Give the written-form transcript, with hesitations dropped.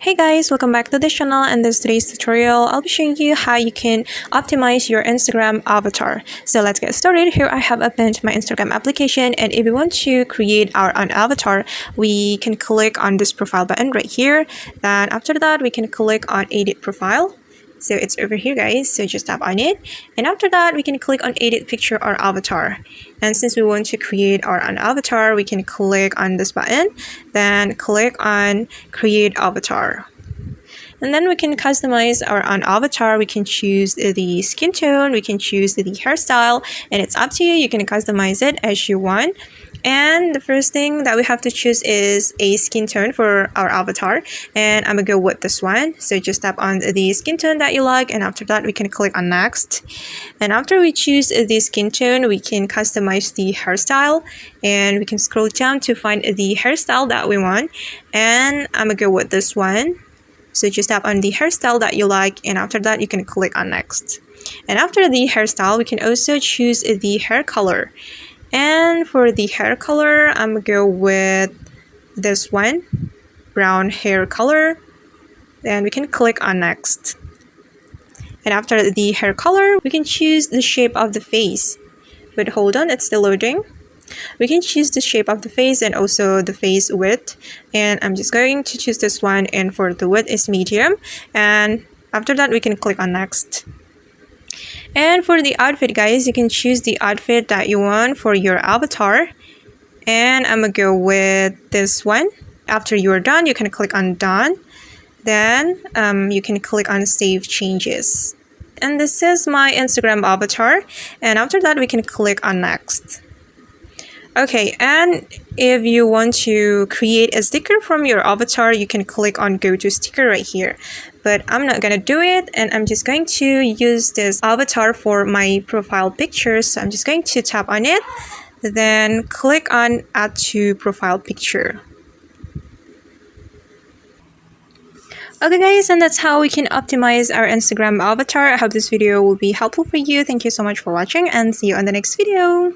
Hey guys, welcome back to this channel. In this today's tutorial, I'll be showing you how you can optimize your Instagram avatar. So let's get started. Here I have opened my Instagram application, and if we want to create our own avatar, we can click on this profile button right here. Then after that, we can click on edit profile. So it's over here, guys, so just tap on it, and after that we can click on edit picture or avatar. And since we want to create our own avatar, we can click on this button, then click on create avatar, and then we can customize our own avatar. We can choose the skin tone, we can choose the hairstyle, and it's up to you. You can customize it as you want. And the first thing that we have to choose is a skin tone for our avatar, and I'm gonna go with this one. So just tap on the skin tone that you like, and after that we can click on next. And after we choose the skin tone, we can customize the hairstyle, and we can scroll down to find the hairstyle that we want, and I'm gonna go with this one. So just tap on the hairstyle that you like, and after that you can click on next. And after the hairstyle, we can also choose the hair color. And for the hair color, I'm gonna go with this one, brown hair color. Then we can click on next. And after the hair color, we can choose the shape of the face. But hold on, it's still loading. We can choose the shape of the face and also the face width. And I'm just going to choose this one, and for the width is medium. And after that, we can click on next. And for the outfit, guys, you can choose the outfit that you want for your avatar. And I'm gonna go with this one. After you're done, you can click on done. Then you can click on save changes. And this is my Instagram avatar. And after that, we can click on next. Okay, and if you want to create a sticker from your avatar, you can click on go to sticker right here. But I'm not gonna do it, and I'm just going to use this avatar for my profile picture. So I'm just going to tap on it, then click on add to profile picture. Okay guys, and that's how we can optimize our Instagram avatar. I hope this video will be helpful for you. Thank you so much for watching, and see you on the next video.